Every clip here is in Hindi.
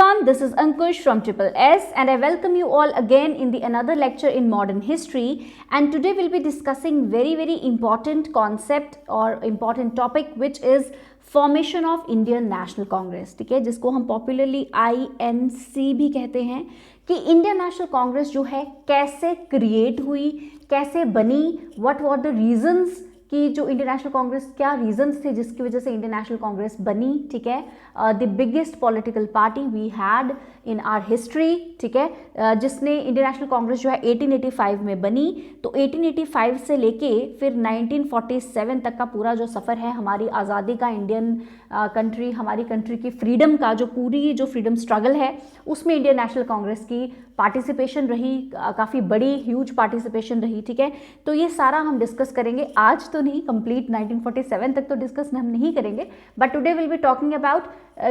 everyone, this is Ankush from Triple S and I welcome you all again in the another lecture in modern history, and today we'll be discussing very important concept or important topic which is formation of Indian national Congress. ठीक है, जिसको हम पॉपुलरली INC भी कहते हैं, कि इंडियन नेशनल कांग्रेस जो है कैसे क्रिएट हुई, कैसे बनी, व्हाट वर द रीजंस कि जो इंडियन नेशनल कांग्रेस, क्या रीजंस थे जिसकी वजह से इंडियन नेशनल कांग्रेस बनी. ठीक है, the biggest political party we had in our history. ठीक है, जिसने इंडियन नेशनल कांग्रेस जो है 1885 में बनी. तो 1885 से लेके फिर 1947 तक का पूरा जो सफ़र है हमारी आज़ादी का, इंडियन कंट्री, हमारी कंट्री की फ्रीडम का, जो पूरी जो फ्रीडम स्ट्रगल है उसमें इंडियन नेशनल कांग्रेस की पार्टिसिपेशन रही, काफ़ी बड़ी ह्यूज पार्टिसिपेशन रही. ठीक है, तो ये सारा हम डिस्कस करेंगे. आज तो नहीं, कंप्लीट 1947 तक तो डिस्कस हम नहीं करेंगे, but today will be talking about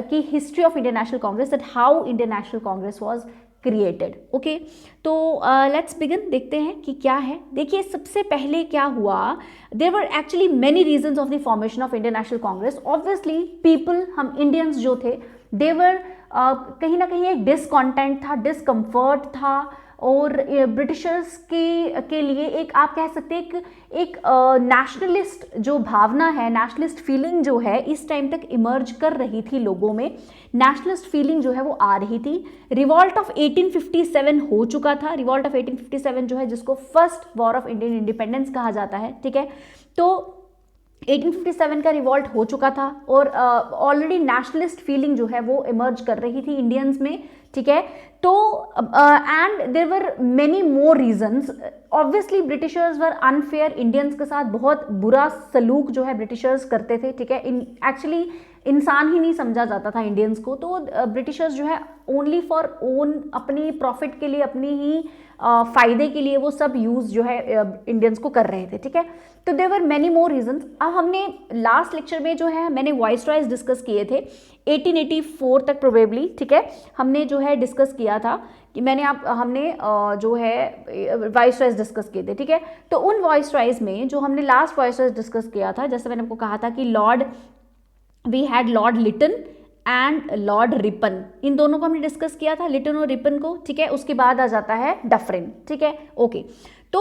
the history of Indian national Congress, that how Indian national Congress was created. Okay, तो लेट्स बिगिन. देखते हैं कि क्या है. देखिए, सबसे पहले क्या हुआ, there were actually many reasons of the formation of Indian national Congress. Obviously people, हम इंडियंस जो थे, देवर कहीं ना कहीं एक डिसकॉन्टेंट था, डिसकम्फर्ट था, और ब्रिटिशर्स के लिए एक, आप कह सकते हैं, एक नेशनलिस्ट जो भावना है, नेशनलिस्ट फीलिंग जो है इस टाइम तक इमर्ज कर रही थी लोगों में. नेशनलिस्ट फीलिंग जो है वो आ रही थी. रिवॉल्ट ऑफ 1857 हो चुका था. रिवॉल्ट ऑफ 1857 जो है, जिसको first war of Indian independence कहा जाता है. ठीक है, तो 1857 का रिवॉल्ट हो चुका था और ऑलरेडी नेशनलिस्ट फीलिंग जो है वो इमर्ज कर रही थी इंडियंस में. ठीक है, तो and there were many more reasons. Obviously Britishers were unfair, Indians के साथ बहुत बुरा सलूक जो है ब्रिटिशर्स करते थे. ठीक है, एक्चुअली इंसान ही नहीं समझा जाता था इंडियंस को. तो ब्रिटिशर्स जो है ओनली फॉर ओन, अपनी प्रॉफिट के लिए, अपनी ही फायदे के लिए वो सब यूज जो है इंडियंस को कर रहे थे. ठीक है, तो there were many more reasons. अब हमने लास्ट लेक्चर में जो है मैंने वाइसरॉयज डिस्कस किए थे 1884 तक प्रोबेबली. ठीक है, हमने जो है डिस्कस किया था कि हमने जो है वाइसरॉयज डिस्कस किए थे. ठीक है, तो उन वाइसरॉयज में जो हमने लास्ट वाइसरॉयज डिस्कस किया था, जैसे मैंने आपको कहा था कि we had Lord Lytton and Lord Ripon. इन दोनों को हमने डिस्कस किया था, लिटन और रिपन को. ठीक है, उसके बाद आ जाता है डफरिन. ठीक है, ओके. तो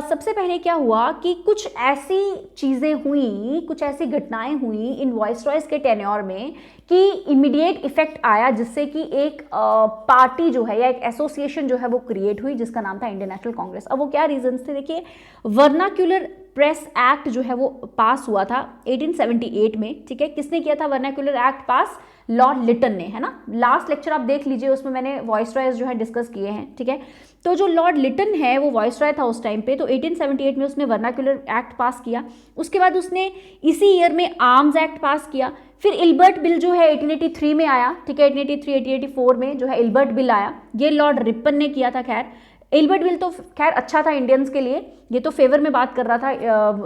सबसे पहले क्या हुआ कि कुछ ऐसी चीज़ें हुई, कुछ ऐसी घटनाएं हुई इन वाइसरॉयज के टेन्योर में कि इमीडिएट इफेक्ट आया, जिससे कि एक पार्टी जो है या एक एसोसिएशन जो है वो क्रिएट हुई, जिसका नाम था इंडियन नेशनल कांग्रेस. अब वो क्या रीजंस थे, देखिए, वर्नाक्यूलर प्रेस एक्ट जो है वो पास हुआ था 1878 में. ठीक है, किसने किया था वर्नाक्यूलर एक्ट पास? लॉर्ड लिटन ने, है ना. लास्ट लेक्चर आप देख लीजिए, उसमें मैंने वॉइसरॉयज जो है डिस्कस किए हैं. ठीक है, तो जो लॉर्ड लिटन है वो वॉइसरॉय था उस टाइम पे. तो 1878 में उसने वर्नाक्यूलर एक्ट पास किया. उसके बाद उसने इसी ईयर में आर्म्स एक्ट पास किया. फिर इल्बर्ट बिल जो है 1883 में आया. ठीक है, 1883 1884 में जो है इल्बर्ट बिल आया. ये लॉर्ड रिपन ने किया था. खैर, इल्बर्ट बिल तो खैर अच्छा था इंडियंस के लिए, ये तो फेवर में बात कर रहा था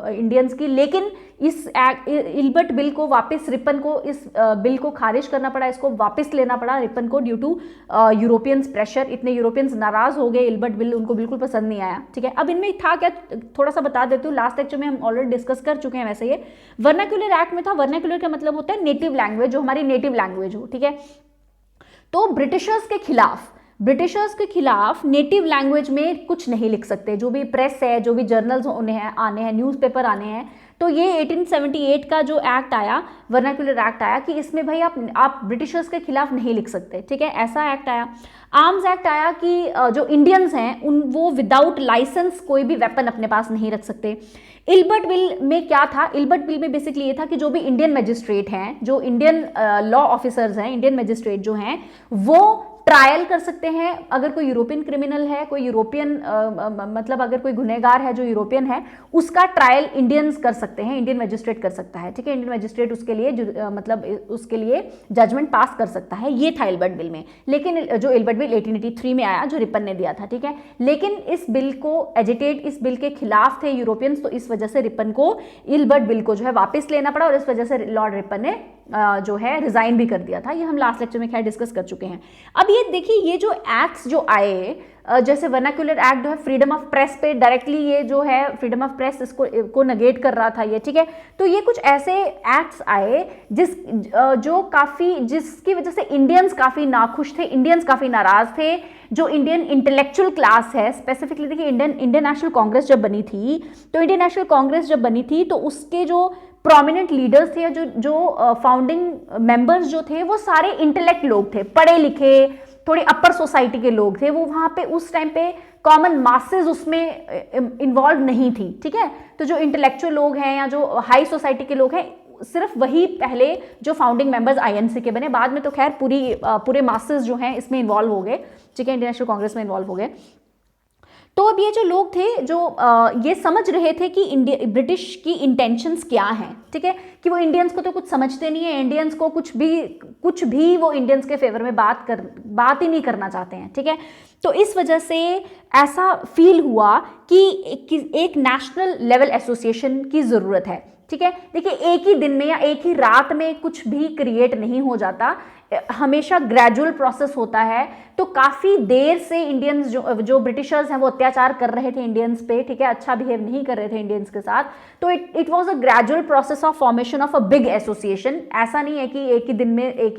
इंडियंस की. लेकिन इस इल्बर्ट बिल को वापस रिपन को, इस बिल को खारिज करना पड़ा, इसको वापस लेना पड़ा रिपन को, ड्यू टू यूरोपियंस प्रेशर. इतने यूरोपियंस नाराज हो गए, इल्बर्ट बिल उनको बिल्कुल पसंद नहीं आया. ठीक है, अब इनमें था क्या, थोड़ा सा बता देती हूँ. लास्ट लेक्चर में हम ऑलरेडी डिस्कस कर चुके हैं. वैसे ये वर्नाक्यूलर एक्ट में था. वर्नाक्यूलर का मतलब होता है नेटिव लैंग्वेज, जो हमारी नेटिव लैंग्वेज हो. ठीक है, तो ब्रिटिशर्स के खिलाफ नेटिव लैंग्वेज में कुछ नहीं लिख सकते. जो भी प्रेस है, जो भी जर्नल्स आने हैं, न्यूज़पेपर आने हैं, तो ये 1878 का जो एक्ट आया, वर्नाक्यूलर एक्ट आया, कि इसमें भाई आप ब्रिटिशर्स के खिलाफ नहीं लिख सकते. ठीक है, ऐसा एक्ट आया. आर्म्स एक्ट आया कि जो इंडियंस हैं वो विदाउट लाइसेंस कोई भी वेपन अपने पास नहीं रख सकते. इल्बर्ट बिल में क्या था, इल्बर्ट बिल में बेसिकली ये था कि जो भी इंडियन मजिस्ट्रेट हैं, जो इंडियन लॉ ऑफिसर्स हैं, इंडियन मजिस्ट्रेट जो हैं, वो ट्रायल कर सकते हैं. अगर कोई यूरोपियन क्रिमिनल है, कोई यूरोपियन मतलब अगर कोई गुनहगार है जो यूरोपियन है, उसका ट्रायल इंडियंस कर सकते हैं, इंडियन मजिस्ट्रेट कर सकता है. ठीक है, इंडियन मजिस्ट्रेट उसके लिए मतलब उसके लिए जजमेंट पास कर सकता है. ये था इल्बर्ट बिल में. लेकिन जो इल्बर्ट बिल 1883 में आया, जो रिपन ने दिया था. ठीक है, लेकिन इस बिल को एजिटेट, इस बिल के खिलाफ थे यूरोपियंस, तो इस वजह से रिपन को इल्बर्ट बिल को जो है वापस लेना पड़ा, और इस वजह से लॉर्ड रिपन ने जो है रिजाइन भी कर दिया था. ये हम लास्ट लेक्चर में खैर डिस्कस कर चुके हैं. अब ये देखिए, ये जो एक्ट्स जो आए, जैसे वर्नाक्युलर एक्ट जो है फ्रीडम ऑफ प्रेस पे डायरेक्टली ये जो है फ्रीडम ऑफ प्रेस इसको नेगेट कर रहा था ये, ठीक है। तो ये कुछ ऐसे एक्ट्स आए जो काफी, जिसकी वजह से इंडियंस काफी नाखुश थे, इंडियंस काफी नाराज थे। जो इंडियन इंटेलेक्चुअल क्लास है, स्पेसिफिकली देखिए इंडियन नेशनल कांग्रेस जब बनी थी, तो इंडियन नेशनल कांग्रेस जब बनी थी तो उसके जो प्रोमिनेंट लीडर्स थे, जो फाउंडिंग मेंबर्स जो थे, वो सारे इंटेलेक्ट लोग थे, पढ़े लिखे, थोड़ी अपर सोसाइटी के लोग थे। वो वहां पे उस टाइम पे कॉमन मासेस उसमें इन्वॉल्व नहीं थी, ठीक है। तो जो इंटेलेक्चुअल लोग हैं या जो हाई सोसाइटी के लोग हैं, सिर्फ वही पहले जो फाउंडिंग मेंबर्स आईएनसी के बने, बाद में तो खैर पूरे मासेस जो हैं इसमें इन्वॉल्व हो गए, ठीक है, इंडियन नेशनल कांग्रेस में इन्वॉल्व हो गए। तो अब ये जो लोग थे जो ये समझ रहे थे कि ब्रिटिश की इंटेंशंस क्या हैं, ठीक है, कि वो इंडियंस को तो कुछ समझते नहीं है, इंडियंस को कुछ भी वो इंडियंस के फेवर में बात ही नहीं करना चाहते हैं, ठीक है। तो इस वजह से ऐसा फील हुआ कि एक नेशनल लेवल एसोसिएशन की ज़रूरत है, ठीक है। देखिए, एक ही दिन में या एक ही रात में कुछ भी क्रिएट नहीं हो जाता, हमेशा ग्रेजुअल प्रोसेस होता है। तो काफ़ी देर से इंडियंस जो ब्रिटिशर्स हैं वो अत्याचार कर रहे थे इंडियंस पे, ठीक है, अच्छा बिहेव नहीं कर रहे थे इंडियंस के साथ। तो it was a gradual process of formation of a big association. ऐसा नहीं है कि एक ही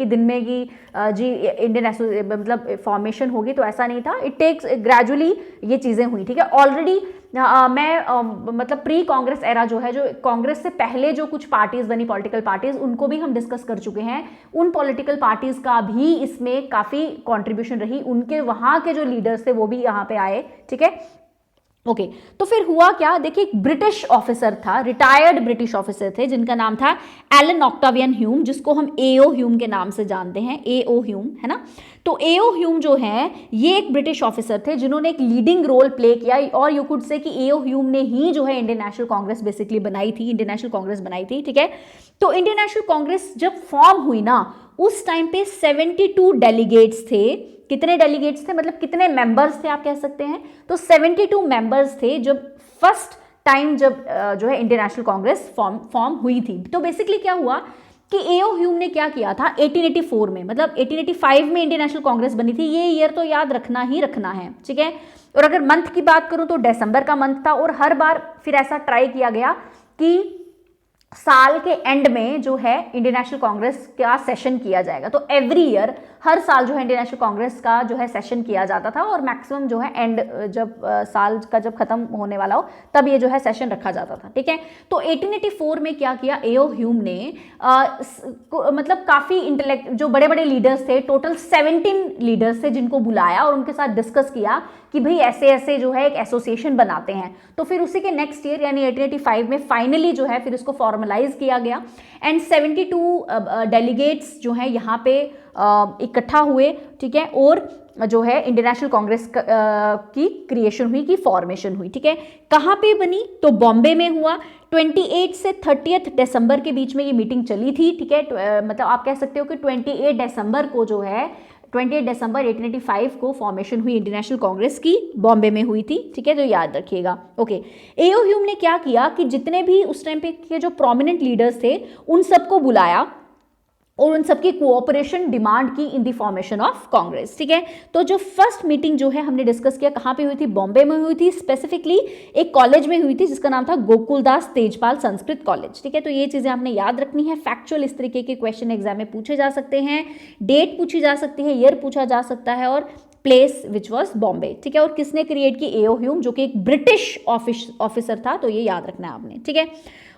दिन में कि जी इंडियन मतलब फॉर्मेशन होगी, तो ऐसा नहीं था। इट टेक्स ग्रेजुअली ये चीज़ें हुई, ठीक है। ऑलरेडी मतलब प्री कांग्रेस एरा जो है, जो कांग्रेस से पहले जो कुछ पार्टीज बनी, पॉलिटिकल पार्टीज, उनको भी हम डिस्कस कर चुके हैं। उन पॉलिटिकल पार्टीज का भी इसमें काफ़ी कॉन्ट्रीब्यूशन रही, उनके वहाँ के जो लीडर्स थे वो भी यहाँ पे आए, ठीक है। ओके, तो फिर हुआ क्या, देखिए, एक ब्रिटिश ऑफिसर था, रिटायर्ड ब्रिटिश ऑफिसर थे, जिनका नाम था एलन ऑक्टावियन ह्यूम, जिसको हम एओ ह्यूम के नाम से जानते हैं, एओ ह्यूम, है ना। तो एओ ह्यूम जो है ये एक ब्रिटिश ऑफिसर थे जिन्होंने एक लीडिंग रोल प्ले किया, और यू कुड से कि एओ ह्यूम ने ही जो है इंडियन नेशनल कांग्रेस बेसिकली बनाई थी, इंडियन नेशनल कांग्रेस बनाई थी, ठीक है। तो इंडियन नेशनल कांग्रेस जब फॉर्म हुई ना, उस टाइम पे 72 डेलीगेट्स थे। कितने डेलीगेट्स थे, मतलब कितने मेंबर्स थे आप कह सकते हैं, तो 72 मेंबर्स थे जब फर्स्ट टाइम जब जो है इंडियन नेशनल कांग्रेस फॉर्म हुई थी। तो बेसिकली क्या हुआ कि एओ ह्यूम ने क्या किया था 1884 में, मतलब 1885 में इंडियन नेशनल कांग्रेस बनी थी। ये ईयर तो याद रखना ही रखना है, ठीक है। और अगर मंथ की बात करूं तो दिसंबर का मंथ था, और हर बार फिर ऐसा ट्राई किया गया कि साल के एंड में जो है इंडियन नेशनल कांग्रेस का सेशन किया जाएगा। तो एवरी ईयर, हर साल जो है इंडियन नेशनल कांग्रेस का जो है सेशन किया जाता था, और मैक्सिमम जो है एंड जब साल का जब खत्म होने वाला हो तब ये जो है सेशन रखा जाता था, ठीक है। तो 1884 में क्या किया एओ ह्यूम ने, मतलब काफ़ी इंटेलेक्ट जो बड़े बड़े लीडर्स थे, टोटल 17 लीडर्स थे, जिनको बुलाया और उनके साथ डिस्कस किया कि भाई ऐसे ऐसे जो है एक एसोसिएशन बनाते हैं। तो फिर उसी के नेक्स्ट ईयर यानी 1885 में फाइनली जो है फिर इसको फॉर्मलाइज किया गया, एंड 72 डेलीगेट्स जो है यहाँ पे इकट्ठा हुए, ठीक है, और जो है इंडियन नेशनल कांग्रेस की क्रिएशन हुई, की फॉर्मेशन हुई, ठीक है। कहाँ पे बनी, तो बॉम्बे में हुआ। 28 से 30 दिसंबर के बीच में ये मीटिंग चली थी, ठीक है। मतलब आप कह सकते हो कि 28 दिसंबर को जो है 28 दिसंबर 1885 को फॉर्मेशन हुई इंडियन नेशनल कांग्रेस की, बॉम्बे में हुई थी, ठीक है, तो याद रखिएगा। ओके, एओ ह्यूम ने क्या किया कि जितने भी उस टाइम पे के जो प्रोमिनेंट लीडर्स थे उन सबको बुलाया और उन सबकी कोऑपरेशन डिमांड की इन द फॉर्मेशन ऑफ कांग्रेस, ठीक है। तो जो फर्स्ट मीटिंग जो है हमने डिस्कस किया कहाँ पे हुई थी, बॉम्बे में हुई थी, स्पेसिफिकली एक कॉलेज में हुई थी जिसका नाम था गोकुलदास तेजपाल संस्कृत कॉलेज, ठीक है। तो ये चीज़ें आपने याद रखनी है। फैक्चुअल इस तरीके के क्वेश्चन एग्जाम में पूछे जा सकते हैं, डेट पूछी जा सकती है, ईयर पूछा जा सकता है, और प्लेस विच वॉज बॉम्बे, ठीक है। और किसने क्रिएट की, एओ ह्यूम, जो कि एक ब्रिटिश ऑफिसर था, तो ये याद रखना है आपने, ठीक है।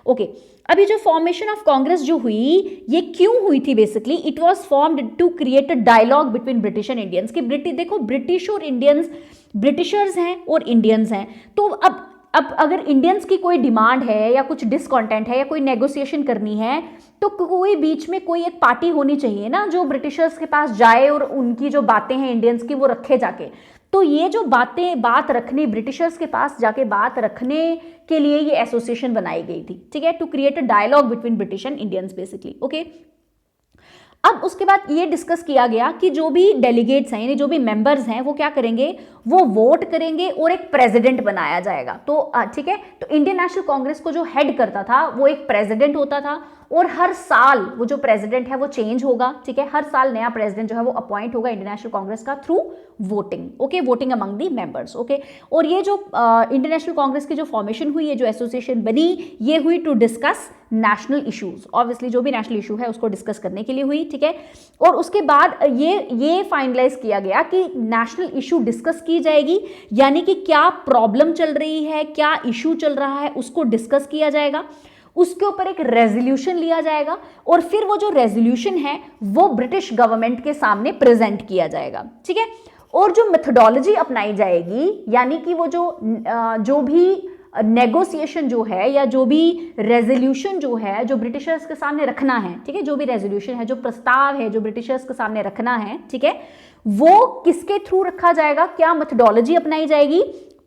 ओके, अभी जो फॉर्मेशन ऑफ कांग्रेस जो हुई ये क्यों हुई थी, basically it was formed to create a dialogue between British and Indians. कि देखो ब्रिटिश और इंडियंस, ब्रिटिशर्स हैं और इंडियंस हैं, तो अब अगर इंडियंस की कोई डिमांड है या कुछ डिसकॉन्टेंट है या कोई नेगोशिएशन करनी है, तो कोई बीच में कोई एक पार्टी होनी चाहिए ना, जो ब्रिटिशर्स के पास जाए और उनकी जो बातें हैं इंडियंस की वो रखे जाके। तो ये जो बात रखने, ब्रिटिशर्स के पास जाके बात रखने के लिए ये एसोसिएशन बनाई गई थी, ठीक है, to create a dialogue between British and Indians basically. Okay, अब उसके बाद ये डिस्कस किया गया कि जो भी डेलीगेट्स हैं यानी जो भी मेंबर्स हैं वो क्या करेंगे, वो वोट करेंगे और एक प्रेसिडेंट बनाया जाएगा। तो ठीक है, तो इंडियन नेशनल कांग्रेस को जो हेड करता था वो एक प्रेसिडेंट होता था, और हर साल वो जो प्रेसिडेंट है वो चेंज होगा, ठीक है, हर साल नया प्रेसिडेंट जो है वो अपॉइंट होगा इंडियन नेशनल कांग्रेस का through voting, okay, voting among the members, okay. और ये जो इंडियन नेशनल कांग्रेस की जो फॉर्मेशन हुई है, जो एसोसिएशन बनी, ये हुई to discuss national issues, obviously जो भी नेशनल इशू है उसको डिस्कस करने के लिए हुई, ठीक है। और उसके बाद ये फाइनलाइज किया गया कि नेशनल इशू डिस्कस की जाएगी, यानी कि क्या प्रॉब्लम चल रही है, क्या इशू चल रहा है, उसको डिस्कस किया जाएगा, उसके ऊपर एक रेजोल्यूशन लिया जाएगा और फिर वो जो रेजोल्यूशन है वो ब्रिटिश गवर्नमेंट के सामने प्रेजेंट किया जाएगा, ठीक है। और जो मेथोडोलॉजी अपनाई जाएगी, यानी कि वो जो भी नेगोशिएशन जो है या जो भी रेजोल्यूशन जो है जो ब्रिटिशर्स के सामने रखना है, ठीक है, जो भी रेजोल्यूशन है, जो प्रस्ताव है जो ब्रिटिशर्स के सामने रखना है, ठीक है, वो किसके थ्रू रखा जाएगा, क्या मेथोडोलॉजी अपनाई जाएगी,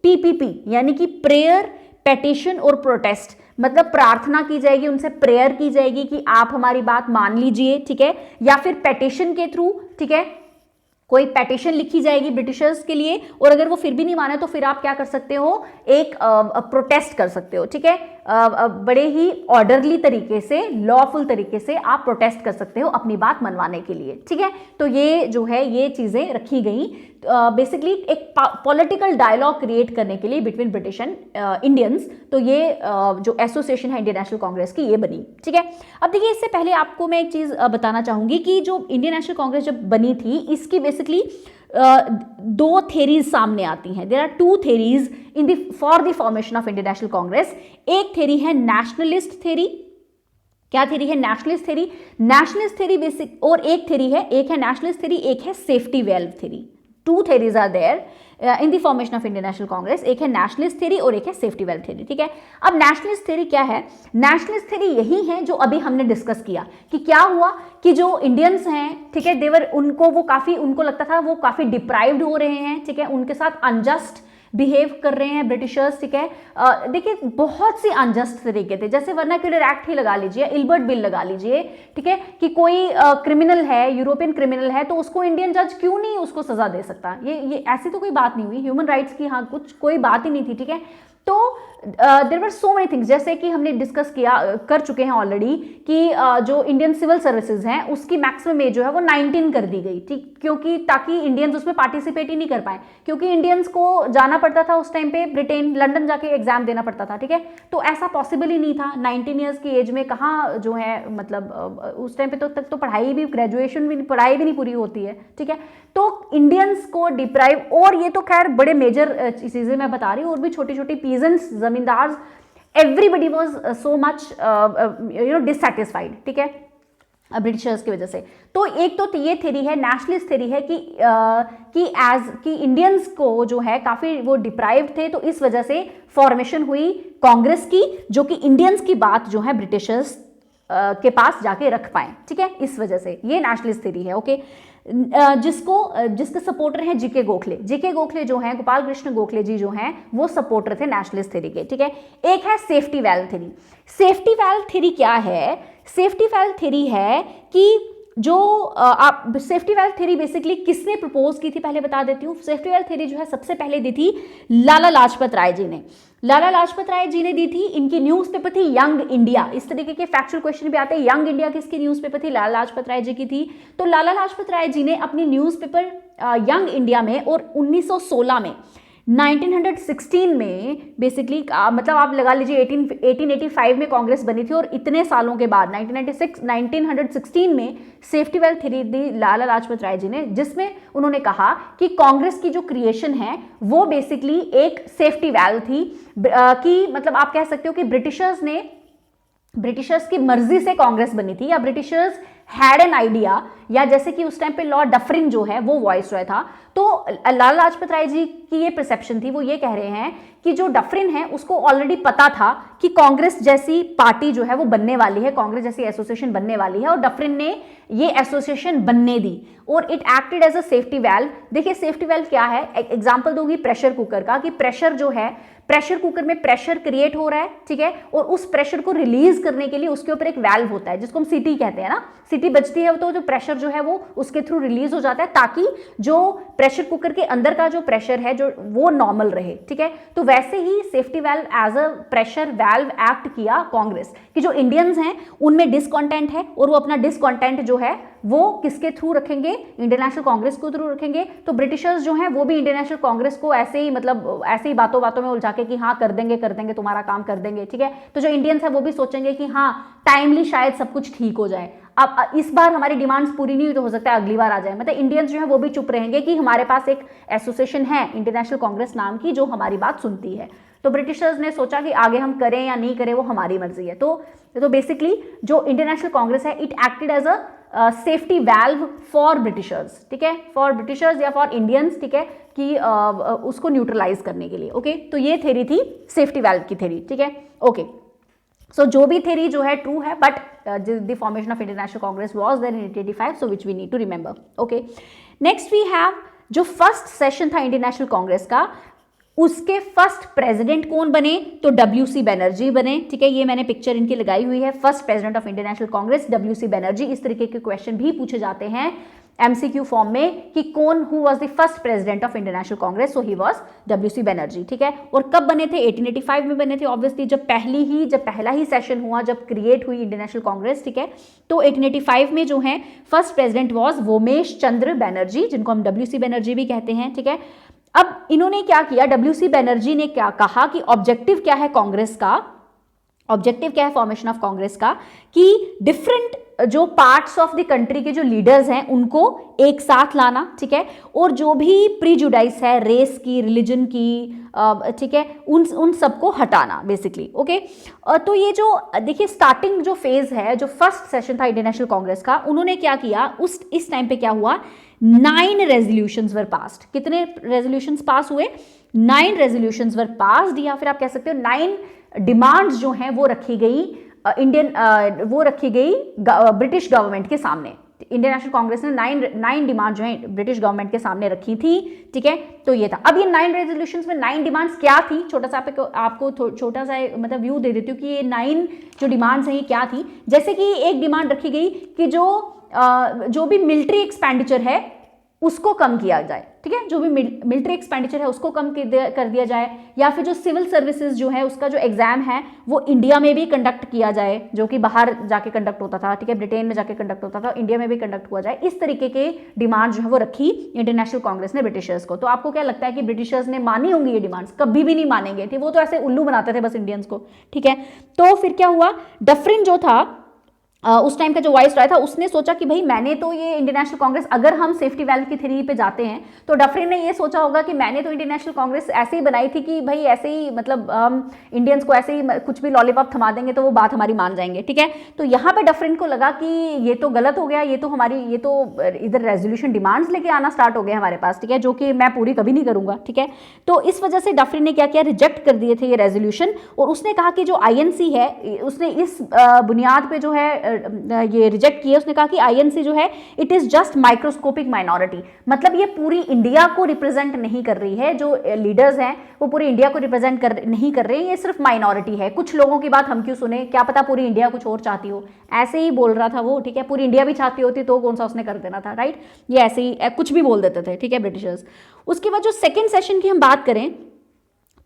पीपीपी, यानी कि प्रेयर, पेटिशन और प्रोटेस्ट, मतलब प्रार्थना की जाएगी, उनसे प्रेयर की जाएगी कि आप हमारी बात मान लीजिए, ठीक है, या फिर पेटिशन के थ्रू, ठीक है, कोई पेटिशन लिखी जाएगी ब्रिटिशर्स के लिए, और अगर वो फिर भी नहीं माने तो फिर आप क्या कर सकते हो, एक प्रोटेस्ट कर सकते हो, ठीक है, बड़े ही ऑर्डरली तरीके से, लॉफुल तरीके से आप प्रोटेस्ट कर सकते हो अपनी बात मनवाने के लिए, ठीक है। तो ये जो है ये चीजें रखी गई बेसिकली एक पॉलिटिकल डायलॉग क्रिएट करने के लिए बिटवीन ब्रिटिश एंड इंडियंस। तो ये जो एसोसिएशन है इंडियन नेशनल कांग्रेस की, ये बनी, ठीक है। अब देखिए, इससे पहले आपको मैं एक चीज बताना चाहूंगी कि जो इंडियन नेशनल कांग्रेस जब बनी थी, इसकी बेसिकली दो थेरीज सामने आती हैं। There are two theories for the formation of Indian national Congress. एक थेरी है नेशनलिस्ट थेरी। क्या थेरी है? Nationalist theory. Nationalist theory basic, और एक थेरी है, एक है नेशनलिस्ट थेरी, एक है safety valve theory. Two theories are there in the formation of Indian national Congress. एक है नेशनलिस्ट थेरी और एक है सेफ्टी वेल्व थेरी, ठीक है। अब नेशनलिस्ट थेरी क्या है? नेशनलिस्ट थेरी यही है जो अभी हमने डिस्कस किया कि क्या हुआ कि जो इंडियंस हैं, ठीक है, देवर उनको लगता था वो काफी डिप्राइव्ड हो रहे हैं, ठीक है, उनके साथ अनजस्ट बिहेव कर रहे हैं ब्रिटिशर्स, ठीक है। देखिए, बहुत सी अनजस्ट तरीके थे, जैसे वर्नाक्युलर एक्ट ही लगा लीजिए, इल्बर्ट बिल लगा लीजिए, ठीक है, कि कोई क्रिमिनल है, यूरोपियन क्रिमिनल है, तो उसको इंडियन जज क्यों नहीं उसको सजा दे सकता? ये ऐसी तो कोई बात नहीं हुई, ह्यूमन राइट्स की हाँ कुछ कोई बात ही नहीं थी, ठीक है। तो there were so many things, जैसे कि हमने डिस्कस कर चुके हैं ऑलरेडी कि जो इंडियन सिविल सर्विसेज हैं उसकी मैक्सिमम एज जो है वो 19 कर दी गई, ठीक, क्योंकि ताकि इंडियंस उसमें पार्टिसिपेट ही नहीं कर पाए, क्योंकि इंडियंस को जाना पड़ता था उस टाइम पे ब्रिटेन, लंदन जाके एग्जाम देना पड़ता था, ठीक है। तो ऐसा पॉसिबल ही नहीं था 19 ईयर्स की एज में, कहाँ जो है मतलब उस टाइम पे तक तो पढ़ाई भी, ग्रेजुएशन भी, पढ़ाई भी नहीं पूरी होती है, ठीक है। तो इंडियंस को डिप्राइव, और ये तो खैर बड़े मेजर चीजें मैं बता रही हूँ, और भी छोटी छोटी पीजेंट्स, जमींदार, everybody was so much dissatisfied, ठीक है, ब्रिटिशर्स की वजह से। तो एक तो ये थेरी है, नेशनलिस्ट थेरी है कि इंडियंस को जो है काफी वो डिप्राइव्ड थे, तो इस वजह से फॉर्मेशन हुई कांग्रेस की, जो कि इंडियंस की बात जो है ब्रिटिशर्स के पास जाके रख पाए, ठीक है, इस वजह से ये नेशनलिस्ट थ्योरी है, ओके। जिसके सपोर्टर हैं जीके गोखले। जीके गोखले जो हैं, गोपाल कृष्ण गोखले जी जो हैं, वो सपोर्टर थे नेशनलिस्ट थ्योरी के, ठीक है। एक है safety valve theory. Safety valve theory क्या है? सेफ्टी वेल्व थ्योरी है कि जो आप सेफ्टी वेल्व थ्योरी बेसिकली किसने प्रपोज की थी, पहले बता देती हूँ। सेफ्टी वेल्व थ्योरी जो है सबसे पहले दी थी लाला लाजपत राय जी ने। लाला लाजपत राय जी ने दी थी। इनकी न्यूज़पेपर थी यंग इंडिया। इस तरीके के फैक्चुअल क्वेश्चन भी आते हैं। यंग इंडिया किसकी न्यूज़पेपर थी? लाला लाजपत राय जी की थी। तो लाला लाजपत राय जी ने अपनी न्यूज़पेपर यंग इंडिया में, और 1916 में, 1916 में बेसिकली मतलब आप लगा लीजिए 1885 में कांग्रेस बनी थी, और इतने सालों के बाद 1916 में सेफ्टी वेल्व थ्योरी दी लाला लाजपत राय जी ने, जिसमें उन्होंने कहा कि कांग्रेस की जो क्रिएशन है वो बेसिकली एक सेफ्टी वेल्व थी, कि मतलब आप कह सकते हो कि ब्रिटिशर्स की मर्जी से कांग्रेस बनी थी, या ब्रिटिशर्स हैड एन आइडिया, या जैसे कि उस टाइम पे लॉर्ड डफरिन जो है वो वॉइस रॉय था। तो लाला लाजपत राय जी की ये परसेप्शन थी, वो ये कह रहे हैं कि जो डफरिन है उसको ऑलरेडी पता था कि कांग्रेस जैसी पार्टी जो है वो बनने वाली है, कांग्रेस जैसी एसोसिएशन बनने वाली है, और डफरिन ने ये एसोसिएशन बनने दी, और it acted as a safety valve. देखिए सेफ्टी वेल्व क्या है, एग्जाम्पल दूंगी प्रेशर कुकर का, कि प्रेशर जो है, प्रेशर कुकर में प्रेशर क्रिएट हो रहा है, ठीक है, और उस प्रेशर को रिलीज करने के लिए उसके ऊपर एक वेल्व होता है जिसको हम सीटी कहते हैं ना। सीटी बजती है तो जो प्रेशर जो है वो उसके थ्रू रिलीज हो जाता है, ताकि जो प्रेशर कुकर के अंदर का जो प्रेशर है जो वो नॉर्मल रहे, ठीक है। तो वैसे ही safety valve as a pressure valve act किया कांग्रेस, कि जो इंडियंस हैं उनमें डिसकॉन्टेंट है और वो अपना डिसकॉन्टेंट जो है वो किसके थ्रू रखेंगे, इंडियन नेशनल कांग्रेस के थ्रू रखेंगे। तो ब्रिटिशर्स जो हैं वो भी इंडियन नेशनल कांग्रेस को ऐसे ही, मतलब ऐसे ही बातों बातों में उलझा के कि हाँ कर देंगे तुम्हारा काम कर देंगे, ठीक है। तो जो इंडियंस है वो भी सोचेंगे कि हाँ टाइमली शायद सब कुछ ठीक हो जाए, अब इस बार हमारी डिमांड्स पूरी नहीं हुई तो हो सकता है अगली बार आ जाए। मतलब इंडियंस जो है वो भी चुप रहेंगे कि हमारे पास एक एसोसिएशन है इंडियन नेशनल कांग्रेस नाम की जो हमारी बात सुनती है। तो ब्रिटिशर्स ने सोचा कि आगे हम करें या नहीं करें वो हमारी मर्जी है। तो बेसिकली जो इंडियन नेशनल कांग्रेस है it acted as a safety valve for Britishers, ठीक है, फॉर ब्रिटिशर्स या फॉर इंडियंस, ठीक है, कि उसको न्यूट्रलाइज करने के लिए। ओके, तो ये थ्योरी थी सेफ्टी वैल्व की थ्योरी, ठीक है। ओके, सो जो भी थ्योरी जो है ट्रू है, but the formation of Indian national Congress was there in 1885, so which we need to remember. Okay, next we have जो फर्स्ट सेशन था इंडियन नेशनल कांग्रेस का, उसके फर्स्ट प्रेसिडेंट कौन बने, तो डब्ल्यूसी बनर्जी बने, ठीक है। ये मैंने पिक्चर इनकी लगाई हुई है, first president of Indian national Congress WC Banerjee. इस तरीके के क्वेश्चन भी पूछे जाते हैं एमसीक्यू फॉर्म में कि कौन who was the first president of Indian national Congress, so he was WC Banerjee, ठीक है। और कब बने थे, 1885 में बने थे, ऑब्वियसली जब पहला ही सेशन हुआ, जब क्रिएट हुई इंडियन नेशनल कांग्रेस, ठीक है। तो 1885 में जो है फर्स्ट प्रेसिडेंट वाज वोमेश चंद्र बनर्जी, जिनको हम डब्ल्यूसी बनर्जी भी कहते हैं, ठीक है। अब इन्होंने क्या किया, डब्ल्यूसी बनर्जी ने क्या कहा कि ऑब्जेक्टिव क्या है कांग्रेस का, ऑब्जेक्टिव क्या है फॉर्मेशन ऑफ कांग्रेस का, कि डिफरेंट जो पार्ट्स ऑफ द कंट्री के जो लीडर्स हैं उनको एक साथ लाना, ठीक है, और जो भी प्रीजुडाइस है रेस की, रिलीजन की, ठीक है, उन सबको हटाना बेसिकली। ओके, तो ये जो देखिए स्टार्टिंग जो फेज है, जो फर्स्ट सेशन था इंडियन नेशनल कांग्रेस का, उन्होंने क्या किया, इस टाइम पे क्या हुआ, 9 रेजोल्यूशंस वर पास्ड। कितने रेजोल्यूशंस पास हुए, 9 रेजोल्यूशंस वर पास्ड, या फिर आप कह सकते हो 9 डिमांड्स जो हैं वो रखी गई ब्रिटिश गवर्नमेंट के सामने। इंडियन नेशनल कांग्रेस ने 9 डिमांड जो है ब्रिटिश गवर्नमेंट के सामने रखी थी, ठीक है। तो ये था। अब ये 9 रेजोल्यूशंस में 9 डिमांड्स क्या थी, छोटा सा आपको छोटा सा मतलब व्यू दे देती हूँ कि ये 9 जो डिमांड्स हैं ये क्या थी। जैसे कि एक डिमांड रखी गई कि जो भी मिलिट्री एक्सपेंडिचर है उसको कम किया जाए, ठीक है, जो भी मिलिट्री एक्सपेंडिचर है उसको कम कर दिया जाए, या फिर जो सिविल सर्विसेज जो है उसका जो एग्जाम है वो इंडिया में भी कंडक्ट किया जाए, जो कि बाहर जाके कंडक्ट होता था, ठीक है, ब्रिटेन में जाके कंडक्ट होता था, इंडिया में भी कंडक्ट हुआ जाए। इस तरीके के डिमांड जो है वो रखी इंडियन नेशनल कांग्रेस ने ब्रिटिशर्स को। तो आपको क्या लगता है कि ब्रिटिशर्स ने मानी होंगी ये डिमांड्स? कभी भी नहीं मानेंगे थे, वो तो ऐसे उल्लू बनाते थे बस इंडियंस को, ठीक है। तो फिर क्या हुआ, डफरिन जो था उस टाइम का जो वाइस रॉय था, उसने सोचा कि भाई मैंने तो ये इंडियन नेशनल कांग्रेस, अगर हम सेफ्टी वैल्व की थ्योरी पे जाते हैं तो डफरिन ने ये सोचा होगा कि मैंने तो इंडियन नेशनल कांग्रेस ऐसे ही बनाई थी कि भाई ऐसे ही, मतलब हम इंडियंस को ऐसे ही कुछ भी लॉलीपॉप थमा देंगे तो वो बात हमारी मान जाएंगे, ठीक है। तो यहाँ पे डफरिन को लगा कि ये तो गलत हो गया, ये तो इधर रेजोल्यूशन डिमांड्स लेके आना स्टार्ट हो गया हमारे पास, ठीक है, जो कि मैं पूरी कभी नहीं करूंगा, ठीक है। तो इस वजह से डफरिन ने क्या किया, रिजेक्ट कर दिए थे ये रेजोल्यूशन, और उसने कहा कि जो आईएनसी है उसने इस बुनियाद पे जो है ये रिजेक्ट किया। उसने कहा कि आईएनसी जो है it is just microscopic minority, मतलब ये पूरी इंडिया को रिप्रेजेंट नहीं कर रही है, जो लीडर्स हैं वो पूरी इंडिया को रिप्रेजेंट नहीं कर रहे हैं, ये सिर्फ माइनॉरिटी है। कुछ लोगों की बात हम क्यों सुने, क्या पता पूरी इंडिया कुछ और चाहती हो, ऐसे ही बोल रहा था वो, ठीक है। पूरी इंडिया भी चाहती होती तो कौन सा उसने कर देना था, राइट। ये ऐसे ही कुछ भी बोल देते थे, ठीक है, ब्रिटिशर्स। उसके बाद जो सेकेंड सेशन की हम बात करें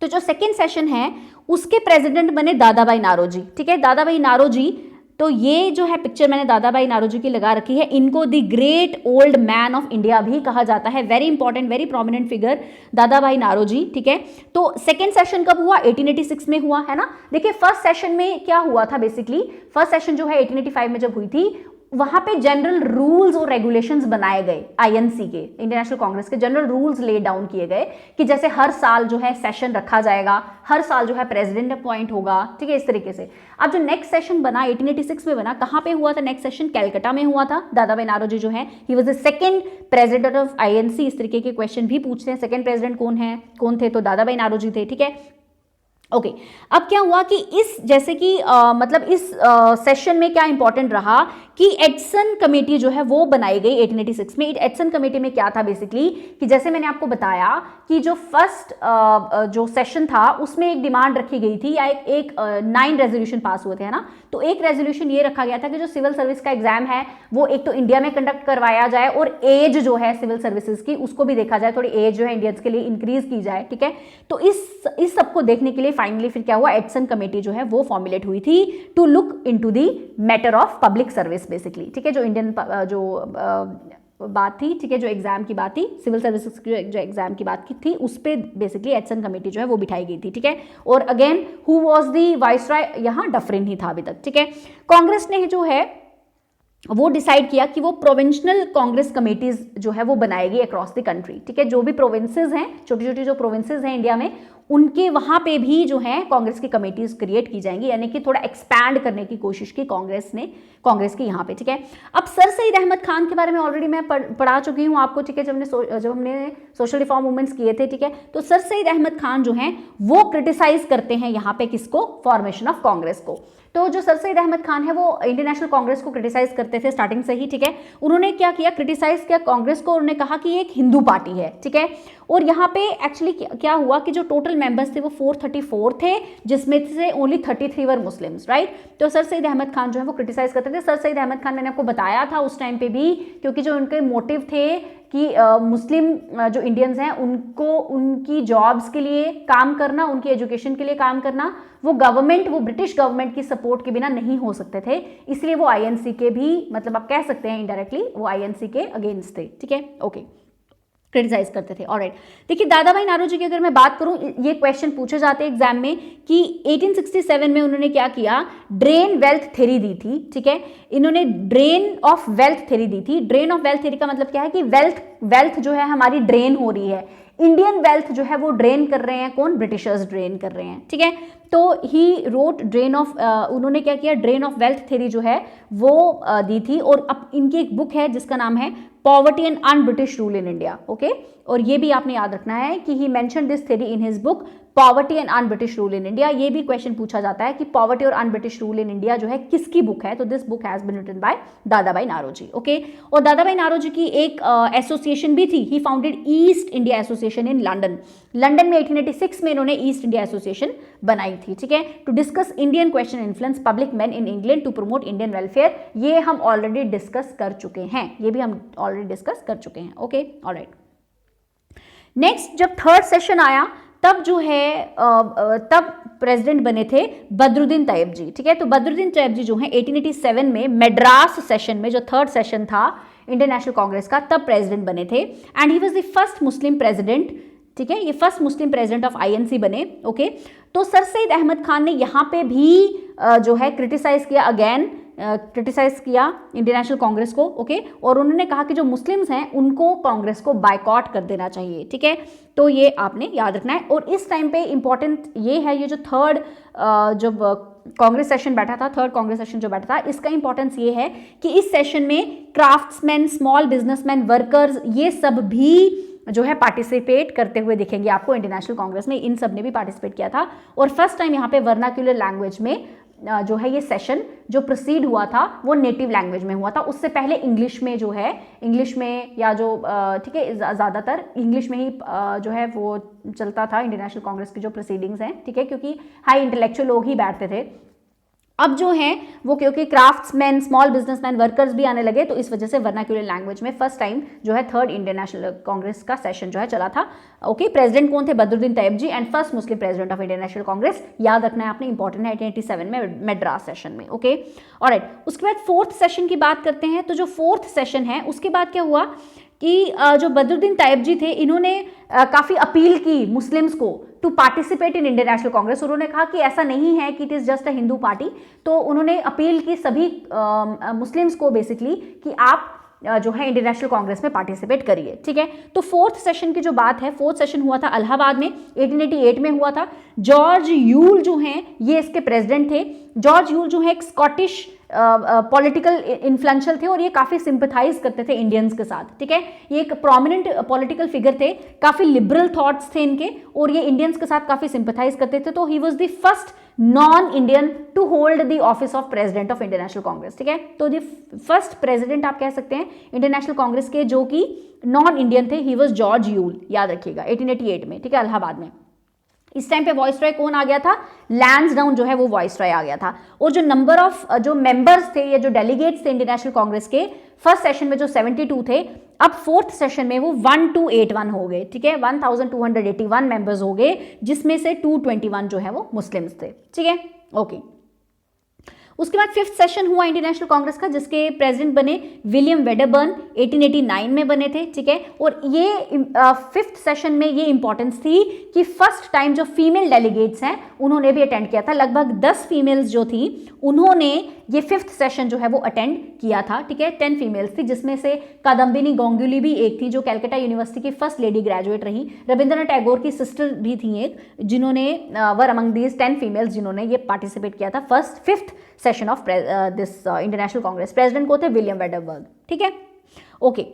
तो जो सेकेंड सेशन है उसके प्रेसिडेंट बने दादा भाई नारोजी, ठीक है, दादा भाई नारोजी। तो ये जो है पिक्चर मैंने दादा भाई नारोजी की लगा रखी है, इनको the great old man of India भी कहा जाता है, very important very prominent figure दादा भाई नारोजी, ठीक है। तो सेकंड सेशन कब हुआ, 1886 में हुआ, है ना। देखिए फर्स्ट सेशन में क्या हुआ था, बेसिकली फर्स्ट सेशन जो है 1885 में जब हुई थी, वहां पे जनरल रूल्स और रेगुलेशंस बनाए गए, आईएनसी के, इंडियन नेशनल कांग्रेस के जनरल रूल्स ले डाउन किए गए कि जैसे हर साल जो है सेशन रखा जाएगा, हर साल जो है प्रेसिडेंट अपॉइंट होगा, ठीक है, इस तरीके से। अब जो नेक्स्ट सेशन बना 1886 में बना, कहां पे हुआ था नेक्स्ट सेशन, कैलकाटा में हुआ था। दादा भाई नारोजी जो है he was the second president of INC. इस तरीके के क्वेश्चन भी पूछते हैं, सेकंड प्रेसिडेंट कौन थे, तो दादा भाई नारोजी थे, ठीक है। ओके, अब क्या हुआ कि इस जैसे कि मतलब इस सेशन में क्या इंपॉर्टेंट रहा कि एडसन कमेटी जो है वो बनाई गई 1886 में। एडसन कमेटी में क्या था बेसिकली कि जैसे मैंने आपको बताया कि जो फर्स्ट जो सेशन था उसमें एक डिमांड रखी गई थी या एक 9 रेजोल्यूशन पास हुए थे, है ना। तो एक रेजोल्यूशन ये रखा गया था कि जो सिविल सर्विस का एग्जाम है वो एक तो इंडिया में कंडक्ट करवाया जाए और एज जो है सिविल सर्विसेज की उसको भी देखा जाए, थोड़ी एज जो है इंडियंस के लिए इंक्रीज की जाए, ठीक है। तो इस सबको देखने के लिए फाइनली फिर क्या हुआ, एडसन कमेटी जो है वो फॉर्मुलेट हुई थी to look into the matter of public service basically, ठीक है। जो इंडियन बात थी, ठीक है, जो एग्जाम की बात थी, सिविल सर्विसेज की जो एग्जाम की बात की थी, उस पे बेसिकली एडसन कमेटी जो है वो बिठाई गई थी, ठीक है। और again who was the viceroy, यहाँ डफरिन ही था अभी तक, ठीक है। कांग्रेस ने जो है वो डिसाइड किया कि वो प्रोविंशियल कांग्रेस कमेटीज जो है वो बनाएगी अक्रॉस द कंट्री, ठीक है। जो भी प्रोविंसेस हैं, छोटी छोटी जो प्रोविंसेस हैं इंडिया में, उनके वहां पे भी जो है कांग्रेस की कमेटीज क्रिएट की जाएंगी, यानी कि थोड़ा एक्सपैंड करने की कोशिश की कांग्रेस की यहाँ पे, ठीक है। अब सर सईद अहमद खान के बारे में ऑलरेडी मैं पढ़ा चुकी हूँ आपको, ठीक है, जब हमने सोशल रिफॉर्म मूवमेंट्स किए थे, ठीक है। तो सर सईद अहमद खान जो हैं वो क्रिटिसाइज करते हैं यहाँ पे किसको, फॉर्मेशन ऑफ कांग्रेस को। तो जो सर सईद अहमद खान है वो इंडियन नेशनल कांग्रेस को क्रिटिसाइज करते थे स्टार्टिंग से ही, ठीक है। उन्होंने क्या किया, क्रिटिसाइज किया कांग्रेस को, उन्होंने कहा कि ये एक हिंदू पार्टी है, ठीक है। और यहाँ पे एक्चुअली क्या हुआ कि जो टोटल मेंबर्स थे वो 434 थे, जिसमें से ओनली 33 वर मुस्लिम्स, राइट। तो सर सईद अहमद खान जो है वो क्रिटिसाइज करते थे। सर सईद अहमद खान मैंने आपको बताया था उस टाइम पे भी, क्योंकि जो उनके मोटिव थे कि मुस्लिम जो इंडियंस हैं उनको उनकी जॉब्स के लिए काम करना, उनकी एजुकेशन के लिए काम करना, वो ब्रिटिश गवर्नमेंट की सपोर्ट के बिना नहीं हो सकते थे, इसलिए वो आईएनसी के भी, मतलब आप कह सकते हैं इनडायरेक्टली वो आईएनसी के अगेंस्ट थे, ठीक है, ओके, क्रिटिसाइज करते थे। ऑलराइट, देखिए दादा भाई नारोजी की अगर मैं बात करूं, ये क्वेश्चन पूछे जाते हैं एग्जाम में कि 1867 में उन्होंने क्या किया, ड्रेन वेल्थ थ्योरी दी थी, ठीक है। इन्होंने ड्रेन ऑफ वेल्थ थ्योरी दी थी। ड्रेन ऑफ वेल्थ थ्योरी का मतलब क्या है कि वेल्थ जो है हमारी ड्रेन हो रही है, इंडियन वेल्थ जो है वो ड्रेन कर रहे हैं, कौन, ब्रिटिशर्स ड्रेन कर रहे हैं, ठीक है। तो ही रोट ड्रेन ऑफ, उन्होंने क्या किया, ड्रेन ऑफ वेल्थ थ्योरी जो है वो दी थी। और अब इनकी एक बुक है जिसका नाम है poverty and un British rule in India, okay. और ये भी आपने याद रखना है कि he mention this theory in his book poverty and un British rule in India. ये भी क्वेश्चन पूछा जाता है कि पॉवर्टी और un British rule in India जो है किसकी बुक है, तो this book has been written by Dadabhai Naoroji, okay. और दादा भाई नारोजी की एक एसोसिएशन भी थी, he founded East India Association in London में 1886 में इन्होंने ईस्ट इंडिया एसोसिएशन बनाई थी, ठीक है, to discuss Indian question influence public men in England to promote Indian welfare. ये हम ऑलरेडी डिस्कस कर चुके हैं, ये भी हम ऑलरेडी डिस्कस कर चुके हैं, ओके, ऑलराइट। नेक्स्ट जब थर्ड सेशन आया तब जो है तब प्रेसिडेंट बने थे बदरुद्दीन तैयब जी, ठीक है। तो बदरुद्दीन तैयब जी जो है 1887 में मद्रास सेशन में, जो थर्ड सेशन था इंडियन नेशनल कांग्रेस का, तब प्रेसिडेंट बने थे। And he was the first Muslim president, ठीक है, ये first Muslim president of INC बने, ओके। तो सर सईद अहमद खान ने यहाँ पे भी जो है क्रिटिसाइज किया, अगेन क्रिटिसाइज किया इंडियन नेशनल कांग्रेस को, ओके। और उन्होंने कहा कि जो मुस्लिम्स हैं उनको कांग्रेस को बायकॉट कर देना चाहिए, ठीक है। तो ये आपने याद रखना है। और इस टाइम पे इंपॉर्टेंट ये है, ये जो थर्ड जब कांग्रेस सेशन बैठा था, थर्ड कांग्रेस सेशन जो बैठा था, इसका इंपॉर्टेंस ये है कि इस सेशन में क्राफ्ट्समैन, स्मॉल बिजनेसमैन, वर्कर्स, ये सब भी जो है पार्टिसिपेट करते हुए दिखेंगे आपको इंडियन नेशनल कांग्रेस में। इन सब ने भी पार्टिसिपेट किया था। और फर्स्ट टाइम यहाँ पे वर्नाक्यूलर लैंग्वेज में जो है ये सेशन जो प्रोसीड हुआ था वो नेटिव लैंग्वेज में हुआ था। उससे पहले इंग्लिश में जो है, इंग्लिश में या जो ठीक है, ज़्यादातर इंग्लिश में ही जो है वो चलता था इंडियन नेशनल कांग्रेस की जो प्रोसीडिंग्स हैं, ठीक है, क्योंकि हाई इंटेलेक्चुअल लोग ही बैठते थे। अब जो है वो क्योंकि क्राफ्ट्समैन, स्मॉल बिजनेसमैन, वर्कर्स भी आने लगे, तो इस वजह से वर्नाक्यूलर लैंग्वेज में फर्स्ट टाइम जो है थर्ड इंडियन नेशनल कांग्रेस का सेशन जो है चला था, ओके। प्रेसिडेंट कौन थे, Badruddin Tyab ji, and first Muslim president of Indian national Congress, याद रखना है आपने, इंपॉर्टेंट है, 1887 में मद्रास सेशन में, ओके, ऑलराइट। उसके बाद फोर्थ सेशन की बात करते हैं। तो जो फोर्थ सेशन है उसके बाद क्या हुआ कि जो बदरुद्दीन तैयब जी थे, इन्होंने काफ़ी अपील की मुस्लिम्स को to participate in Indian national Congress. उन्होंने कहा कि ऐसा नहीं है कि it is just a Hindu party. तो उन्होंने अपील की सभी मुस्लिम्स को बेसिकली कि आप जो है इंडियन नेशनल कांग्रेस में पार्टिसिपेट करिए, ठीक है। तो फोर्थ सेशन की जो बात है, फोर्थ सेशन हुआ था इलाहाबाद में, 1888 में हुआ था। जॉर्ज यूल जो हैं ये इसके प्रेसिडेंट थे। जॉर्ज यूल जो है एक स्कॉटिश पॉलिटिकल इन्फ्लुएंशियल थे और ये काफ़ी सिंपथाइज करते थे इंडियंस के साथ, ठीक है। ये एक प्रोमिनेंट पॉलिटिकल फिगर थे, काफ़ी लिबरल थॉट्स थे इनके और ये इंडियंस के साथ काफ़ी सिंपथाइज करते थे। तो he was the first non Indian to hold the office of president of Indian national Congress, ठीक है। तो द फर्स्ट प्रेसिडेंट आप कह सकते हैं इंडियन नेशनल कांग्रेस के जो कि नॉन इंडियन थे, ही वॉज जॉर्ज यूल, याद रखिएगा, 1888 में, ठीक है, इलाहाबाद में। इस टाइम पे वॉइसरॉय कौन आ गया था? लैंसडाउन जो है वो वॉइसरॉय आ गया था। और जो नंबर ऑफ जो मेंबर्स थे या जो डेलीगेट्स थे इंडियन नेशनल कांग्रेस के फर्स्ट सेशन में जो 72 थे, अब फोर्थ सेशन में वो 1281 हो गए, ठीक है, 1281 मेंबर्स हो गए, जिसमें से 221 जो है वो मुस्लिम्स थे, ठीक है, ओके। उसके बाद फिफ्थ सेशन हुआ इंडियन नेशनल कांग्रेस का, जिसके प्रेसिडेंट बने विलियम वेडरबर्न, 1889 में बने थे, ठीक है। और ये फिफ्थ सेशन में ये इंपॉर्टेंस थी कि फर्स्ट टाइम जो फीमेल डेलीगेट्स हैं उन्होंने भी अटेंड किया था। लगभग 10 फीमेल्स जो थी उन्होंने ये फिफ्थ सेशन जो है वो अटेंड किया था, ठीक है। 10 फीमेल्स थी, जिसमें से कादम्बिनी गांगुली भी एक थी जो कैलकाटा यूनिवर्सिटी की फर्स्ट लेडी ग्रेजुएट रही। रविंद्रनाथ टैगोर की सिस्टर भी थी एक, जिन्होंने वर अमंग दीज 10 फीमेल्स जिन्होंने ये पार्टिसिपेट किया था fifth session of this Indian national Congress. President को थे विलियम वेडरबर्ग, ठीक है, ओके।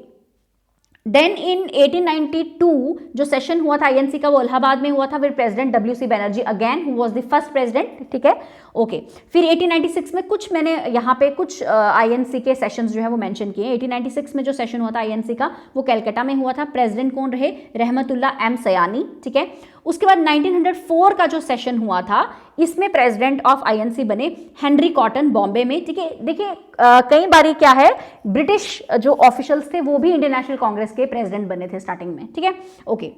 देन इन 1892 जो सेशन हुआ था आईएनसी का वो इलाहाबाद में हुआ था, फिर president WC Banerjee again who was the first president, ठीक है, ओके। फिर 1896 में कुछ मैंने यहाँ पे कुछ आईएनसी के सेशंस जो है वो मेंशन किए। 1896 में जो सेशन हुआ था आईएनसी का वो कलकत्ता में हुआ था। प्रेसिडेंट कौन रहे? रहमतुल्ला एम सयानी, ठीक है। उसके बाद 1904 का जो सेशन हुआ था इसमें प्रेसिडेंट ऑफ आईएनसी बने हेनरी कॉटन, बॉम्बे में, ठीक है। देखिए कई बारी क्या है, ब्रिटिश जो ऑफिशियल्स थे वो भी इंडियन नेशनल कांग्रेस के प्रेसिडेंट बने थे स्टार्टिंग में, ठीक है, ओके।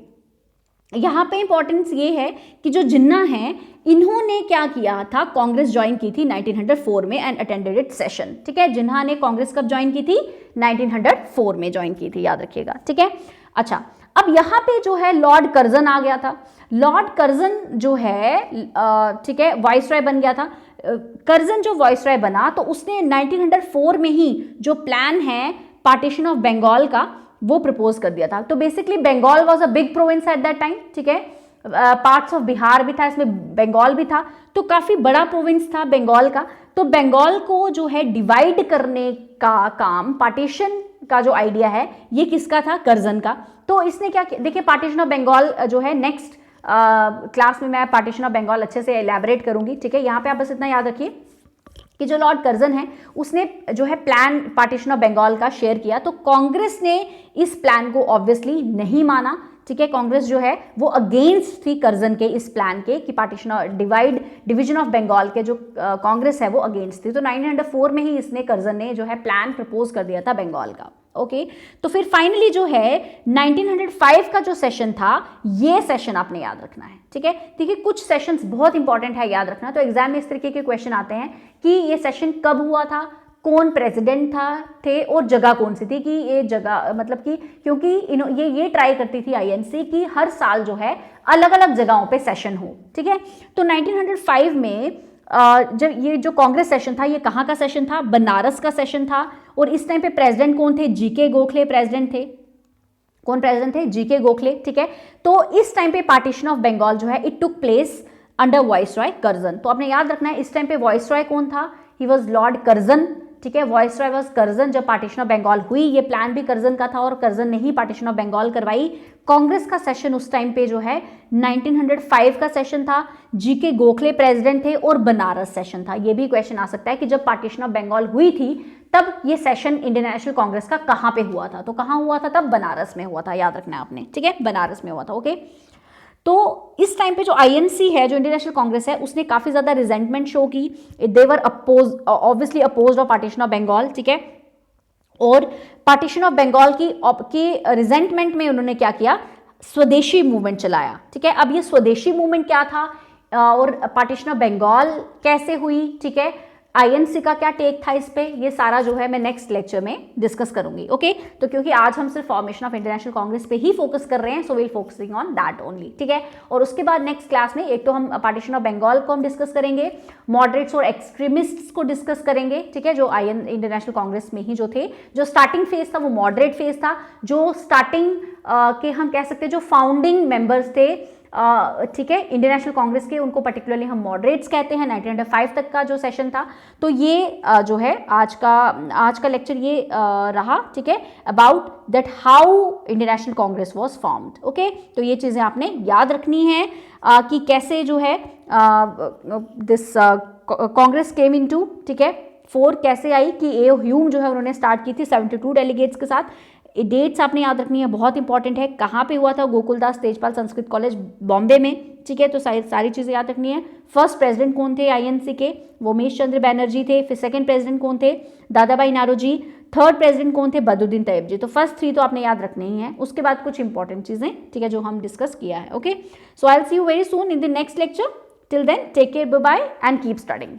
यहाँ पे इंपॉर्टेंस ये है कि जो जिन्ना हैं इन्होंने क्या किया था, कांग्रेस ज्वाइन की थी 1904 में एंड अटेंडेड इट सेशन, ठीक है। जिन्ना ने कांग्रेस कब ज्वाइन की थी? 1904 में ज्वाइन की थी, याद रखिएगा, ठीक है। अच्छा, अब यहाँ पे जो है लॉर्ड कर्जन आ गया था। लॉर्ड कर्जन जो है ठीक है वाइसरॉय बन गया था। कर्जन जो वाइसरॉय बना तो उसने 1904 में ही जो प्लान है पार्टीशन ऑफ बंगाल का वो प्रपोज कर दिया था। तो basically Bengal was a big province at that time, ठीक है। पार्ट्स ऑफ बिहार भी था, इसमें बंगाल भी था, तो काफी बड़ा प्रोविंस था बंगाल का। तो बंगाल को जो है डिवाइड करने का काम, पार्टीशन का जो आइडिया है ये किसका था? कर्जन का। तो इसने क्या किया, देखिए पार्टीशन ऑफ बंगाल जो है नेक्स्ट क्लास में मैं पार्टीशन ऑफ बंगाल अच्छे से एलैबोरेट करूंगी, ठीक है। यहाँ पे आप बस इतना याद रखिए कि जो लॉर्ड कर्जन है उसने जो है प्लान पार्टीशन ऑफ बंगाल का शेयर किया। तो कांग्रेस ने इस प्लान को ऑब्वियसली नहीं माना, ठीक है। कांग्रेस जो है वो अगेंस्ट थी कर्जन के इस प्लान के कि पार्टीशन डिवीजन ऑफ बंगाल के जो कांग्रेस है वो अगेंस्ट थी। तो 1904 में ही इसने कर्जन ने जो है प्लान प्रपोज कर दिया था बंगाल का, ओके। तो फिर फाइनली जो है 1905 का जो सेशन था ये सेशन आपने याद रखना है, ठीक है। देखिए कुछ सेशंस बहुत इंपॉर्टेंट है याद रखना। तो एग्जाम में इस तरीके के क्वेश्चन आते हैं कि ये सेशन कब हुआ था, कौन प्रेसिडेंट थे और जगह कौन सी थी, कि ये जगह मतलब कि क्योंकि ये ट्राई करती थी आईएनसी कि हर साल जो है अलग अलग जगहों पे सेशन हो, ठीक है। तो 1905 में जब ये जो कांग्रेस सेशन था ये कहाँ का सेशन था? बनारस का सेशन था। और इस टाइम पे प्रेसिडेंट कौन थे? जीके गोखले प्रेसिडेंट थे। कौन प्रेसिडेंट थे? जीके गोखले, ठीक है। तो इस टाइम पे पार्टीशन ऑफ बंगाल जो है it took place under viceroy Curzon. तो आपने याद रखना है इस टाइम पे वाइसरॉय कौन था? ही वॉज लॉर्ड कर्जन, ठीक है। Viceroy was Curzon. जब पार्टीशन ऑफ बंगाल हुई ये प्लान भी कर्जन का था और कर्जन ने ही पार्टीशन ऑफ बंगाल करवाई। कांग्रेस का सेशन उस टाइम पे जो है 1905 का सेशन था। जीके गोखले प्रेसिडेंट थे और बनारस सेशन था। ये भी क्वेश्चन आ सकता है कि जब पार्टीशन ऑफ बंगाल हुई थी तब ये सेशन इंडियन नेशनल कांग्रेस का कहाँ पे हुआ था? तो कहाँ हुआ था? तब बनारस में हुआ था, याद रखना है आपने, ठीक है, बनारस में हुआ था, ओके। तो इस टाइम पे जो आईएनसी है, जो इंडियन नेशनल कांग्रेस है, उसने काफी ज्यादा रिजेंटमेंट शो की। They were obviously opposed of partition of Bengal, ठीक है। और पार्टीशन ऑफ बंगाल की रिजेंटमेंट में उन्होंने क्या किया? स्वदेशी मूवमेंट चलाया, ठीक है। अब ये स्वदेशी मूवमेंट क्या था और पार्टीशन ऑफ बंगाल कैसे हुई, ठीक है, आईएनसी का क्या टेक था इस पे, ये सारा जो है मैं नेक्स्ट लेक्चर में डिस्कस करूंगी, ओके। तो क्योंकि आज हम सिर्फ formation of Indian national Congress पे ही फोकस कर रहे हैं, so will focusing on that only, ठीक है। और उसके बाद नेक्स्ट क्लास में एक तो हम पार्टीशन ऑफ बंगाल को हम डिस्कस करेंगे, मॉडरेट्स और एक्सट्रीमिस्ट्स को डिस्कस करेंगे, ठीक है, जो इंडियन नेशनल कांग्रेस में ही जो थे। जो स्टार्टिंग फेज था वो मॉडरेट फेज था। जो स्टार्टिंग के हम कह सकते हैं जो फाउंडिंग मेंबर्स थे ठीक है, इंडियन नेशनल कांग्रेस के, उनको पर्टिकुलरली हम मॉडरेट्स कहते हैं। 1905 तक का जो सेशन था, तो ये जो है आज का लेक्चर ये रहा, ठीक है, about that how Indian national Congress was formed. Okay, तो ये चीज़ें आपने याद रखनी है कि कैसे जो है दिस कांग्रेस केम इनटू, ठीक है, 4 कैसे आई कि ए ह्यूम जो है उन्होंने स्टार्ट की थी 72 डेलीगेट्स के साथ। डेट्स आपने याद रखनी है, बहुत इंपॉर्टेंट है। कहाँ पे हुआ था? गोकुलदास तेजपाल संस्कृत कॉलेज बॉम्बे में, ठीक है, तो सारी चीज़ें याद रखनी है। फर्स्ट प्रेसिडेंट कौन थे आईएनसी के? उमेश चंद्र बैनर्जी थे। फिर सेकंड प्रेसिडेंट कौन थे? दादा भाई नारोजी। थर्ड प्रेसिडेंट कौन थे? बदरुद्दीन तैयब जी। तो फर्स्ट 3 तो आपने याद रखने ही है। उसके बाद कुछ इंपॉर्टेंट चीज़ें, ठीक है, जो हम डिस्कस किया है। Okay, so I will see you very soon in the next lecture. Till then take care, bye bye and keep studying.